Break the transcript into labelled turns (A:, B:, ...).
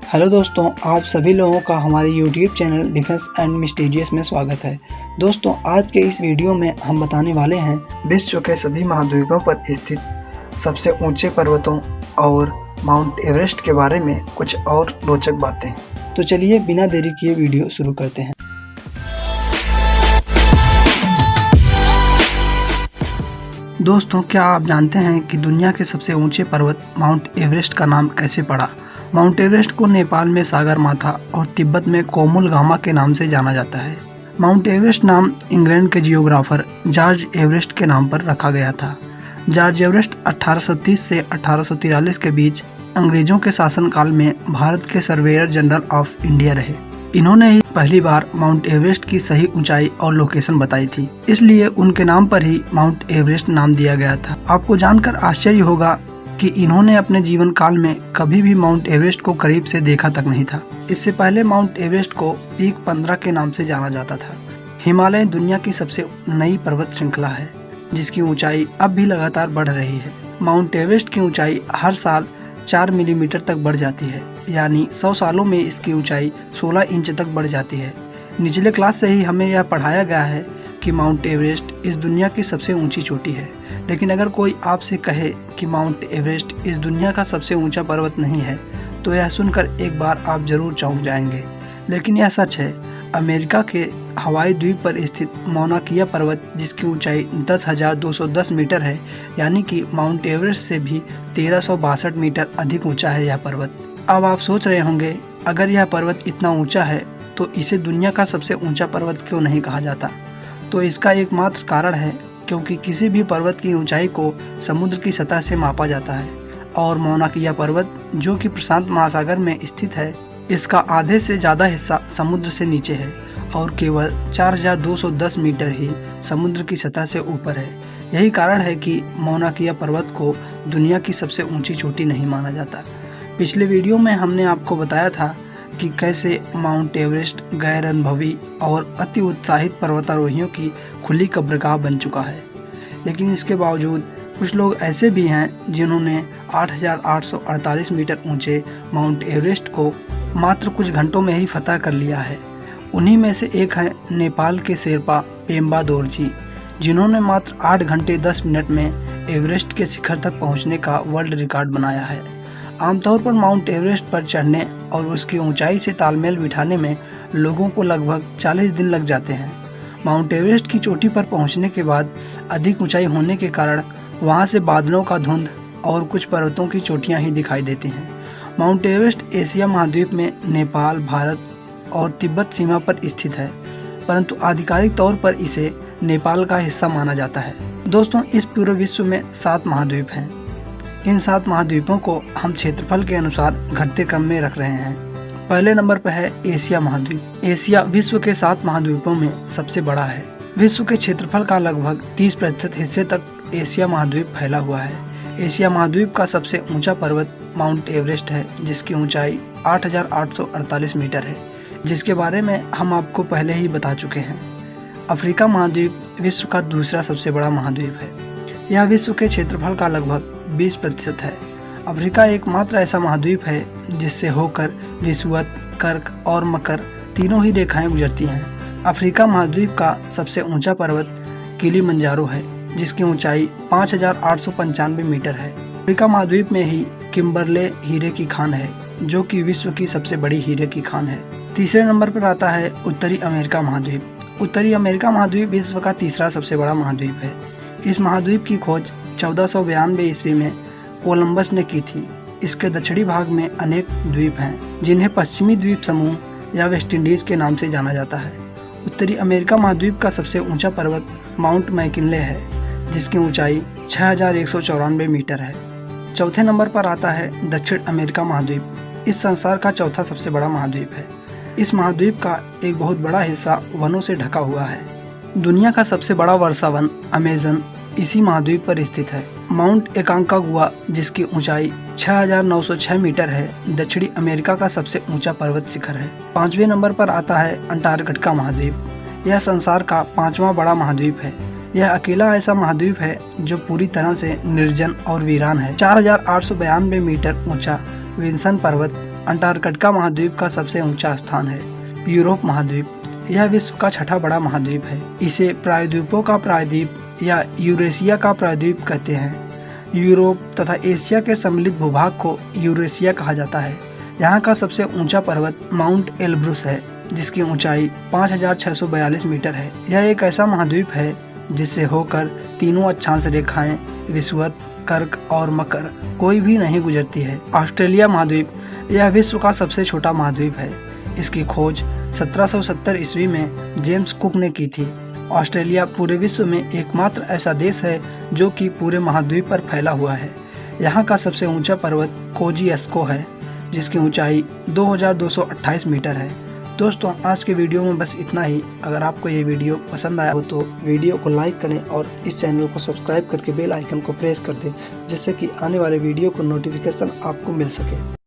A: Hello दोस्तों, आप सभी लोगों का हमारे YouTube channel defence and mysterious में स्वागत है। दोस्तों, आज के इस वीडियो में हम बताने वाले हैं विश्व के सभी महाद्वीपों पर स्थित सबसे ऊंचे पर्वतों और माउंट एवरेस्ट के बारे में कुछ और रोचक बातें। तो चलिए बिना देरी किए वीडियो शुरू करते हैं। दोस्तों, क्या आप जानते हैं कि दुनिया के सबसे ऊंचे पर्वत माउंट एवरेस्ट का नाम कैसे पड़ा? माउंट एवरेस्ट को नेपाल में सागर माथा और तिब्बत में कोमुलगामा के नाम से जाना जाता है। माउंट एवरेस्ट नाम इंग्लैंड के जियोग्राफर जॉर्ज एवरेस्ट के नाम पर रखा गया था। जॉर्ज एवरेस्ट 1830 से 1843 के बीच अंग्रेजों के शासनकाल में भारत के सर्वेयर जनरल ऑफ इंडिया रहे। इन्होंने ही पहली बार माउंट एवरेस्ट की सही ऊंचाई और लोकेशन बताई थी, इसलिए उनके नाम पर ही माउंट एवरेस्ट नाम दिया गया था। आपको जानकर आश्चर्य होगा कि इन्होंने अपने जीवन काल में कभी भी माउंट एवरेस्ट को करीब से देखा तक नहीं था। इससे पहले माउंट एवरेस्ट को पीक 15 के नाम से जाना जाता था। हिमालय दुनिया की सबसे नई पर्वत श्रृंखला है, जिसकी ऊंचाई अब भी लगातार बढ़ रही है। माउंट एवरेस्ट की ऊंचाई हर साल 4 मिलीमीटर तक बढ़ जाती है, यानी 100 सालों में इसकी ऊंचाई 16 इंच तक बढ़ जाती है। निचले क्लास से ही हमें यह पढ़ाया गया है कि माउंट एवरेस्ट इस दुनिया की सबसे ऊंची चोटी है। लेकिन अगर कोई आपसे कहे कि माउंट एवरेस्ट इस दुनिया का सबसे ऊंचा पर्वत नहीं है, तो यह सुनकर एक बार आप जरूर चौंक जाएंगे। लेकिन यह सच है। अमेरिका के हवाई द्वीप पर स्थित मौना किया पर्वत, जिसकी ऊंचाई 10,210 मीटर है, यानी कि माउंट एवरेस्ट से भी 1362 मीटर अधिक ऊंचा है यह पर्वत। अब आप सोच रहे होंगे, अगर यह पर्वत इतना ऊंचा है तो इसे दुनिया का सबसे ऊंचा पर्वत क्यों नहीं कहा जाता? तो इसका एकमात्र कारण है क्योंकि किसी भी पर्वत की ऊंचाई को समुद्र की सतह से मापा जाता है, और मौना किया पर्वत, जो कि प्रशांत महासागर में स्थित है, इसका आधे से ज़्यादा हिस्सा समुद्र से नीचे है और केवल 4,210 मीटर ही समुद्र की सतह से ऊपर है। यही कारण है कि मौना किया पर्वत को दुनिया की सबसे ऊंची चोटी नहीं माना जाता। पिछले वीडियो में हमने आपको बताया था कि कैसे माउंट एवरेस्ट गैर अनुभवी और अति उत्साहित पर्वतारोहियों की खुली कब्रगाह बन चुका है। लेकिन इसके बावजूद कुछ लोग ऐसे भी हैं जिन्होंने 8,848 मीटर ऊंचे माउंट एवरेस्ट को मात्र कुछ घंटों में ही फतह कर लिया है। उन्हीं में से एक है नेपाल के शेरपा पेम्बा दोरजी, जिन्होंने मात्र 8 घंटे 10 मिनट में एवरेस्ट के शिखर तक पहुंचने का वर्ल्ड रिकॉर्ड बनाया है। आमतौर पर माउंट एवरेस्ट पर चढ़ने और उसकी ऊंचाई से तालमेल बिठाने में लोगों को लगभग 40 दिन लग जाते हैं। माउंट एवरेस्ट की चोटी पर पहुंचने के बाद अधिक ऊंचाई होने के कारण वहां से बादलों का धुंध और कुछ पर्वतों की चोटियां ही दिखाई देती हैं। माउंट एवरेस्ट एशिया महाद्वीप में नेपाल, भारत और तिब्बत सीमा पर स्थित है, परंतु आधिकारिक तौर पर इसे नेपाल का हिस्सा माना जाता है। दोस्तों, इस पूरे विश्व में 7 महाद्वीप हैं। इन 7 महाद्वीपों को हम क्षेत्रफल के अनुसार घटते क्रम में रख रहे हैं। पहले नंबर पर है एशिया महाद्वीप। एशिया विश्व के 7 महाद्वीपों में सबसे बड़ा है। विश्व के क्षेत्रफल का लगभग 30% हिस्से तक एशिया महाद्वीप फैला हुआ है। एशिया महाद्वीप का सबसे ऊंचा पर्वत माउंट एवरेस्ट है, जिसकी ऊंचाई 8,848 मीटर है, जिसके बारे में हम आपको पहले ही बता चुके हैं। अफ्रीका महाद्वीप विश्व का दूसरा सबसे बड़ा महाद्वीप है। यह विश्व के क्षेत्रफल का लगभग 20% है। अफ्रीका एकमात्र ऐसा महाद्वीप है जिससे होकर विषुवत, कर्क और मकर तीनों ही रेखाएं गुजरती हैं। अफ्रीका महाद्वीप का सबसे ऊंचा पर्वत किलिमंजारो है, जिसकी ऊंचाई 5,895 मीटर है। अफ्रीका महाद्वीप में ही किम्बरले हीरे की खान है, जो कि विश्व की सबसे बड़ी हीरे की खान है। तीसरे नंबर पर आता है उत्तरी अमेरिका महाद्वीप। उत्तरी अमेरिका महाद्वीप विश्व का तीसरा सबसे बड़ा महाद्वीप है। इस महाद्वीप की खोज 1492 ईस्वी में कोलंबस ने की थी। इसके दक्षिणी भाग में अनेक द्वीप हैं, जिन्हें पश्चिमी द्वीप समूह या वेस्ट इंडीज के नाम से जाना जाता है। उत्तरी अमेरिका महाद्वीप का सबसे ऊंचा पर्वत माउंट मैकिनले है, जिसकी ऊंचाई 6,194 मीटर है। चौथे नंबर पर आता है दक्षिण अमेरिका महाद्वीप। इस संसार का चौथा सबसे बड़ा महाद्वीप है। इस महाद्वीप का एक बहुत बड़ा हिस्सा वनों से ढका हुआ है। दुनिया का सबसे बड़ा वर्षा वन अमेजन इसी महाद्वीप पर स्थित है। माउंट एकांकागुआ, जिसकी ऊंचाई 6,906 मीटर है, दक्षिणी अमेरिका का सबसे ऊंचा पर्वत शिखर है। 5वें नंबर पर आता है अंटार्कटिका महाद्वीप। यह संसार का 5वां बड़ा महाद्वीप है। यह अकेला ऐसा महाद्वीप है जो पूरी तरह से निर्जन और वीरान है। 4,892 मीटर ऊंचा विंसन पर्वत अंटार्कटिका महाद्वीप का सबसे ऊंचा स्थान है। यूरोप महाद्वीप, यह विश्व का छठा बड़ा महाद्वीप है। इसे प्रायद्वीपों का प्रायद्वीप या यूरेशिया का प्रायद्वीप कहते हैं। यूरोप तथा एशिया के सम्मिलित भूभाग को यूरेशिया कहा जाता है। यहाँ का सबसे ऊंचा पर्वत माउंट एलब्रुस है, जिसकी ऊंचाई 5642 मीटर है। यह एक ऐसा महाद्वीप है जिससे होकर तीनों अक्षांश रेखाएं विषुवत, कर्क और मकर कोई भी नहीं गुजरती है। ऑस्ट्रेलिया महाद्वीप, यह विश्व का सबसे छोटा महाद्वीप है। इसकी खोज 1770 ईस्वी में जेम्स कुक ने की थी। ऑस्ट्रेलिया पूरे विश्व में एकमात्र ऐसा देश है जो कि पूरे महाद्वीप पर फैला हुआ है। यहाँ का सबसे ऊंचा पर्वत कोजिएस्को है, जिसकी ऊंचाई 2228 मीटर है। दोस्तों, आज के वीडियो में बस इतना ही। अगर आपको ये वीडियो पसंद आया हो तो वीडियो को लाइक करें और इस चैनल को सब्सक्राइब करके बेल आइकन को प्रेस कर दें, जिससे कि आने वाले वीडियो को नोटिफिकेशन आपको मिल सके।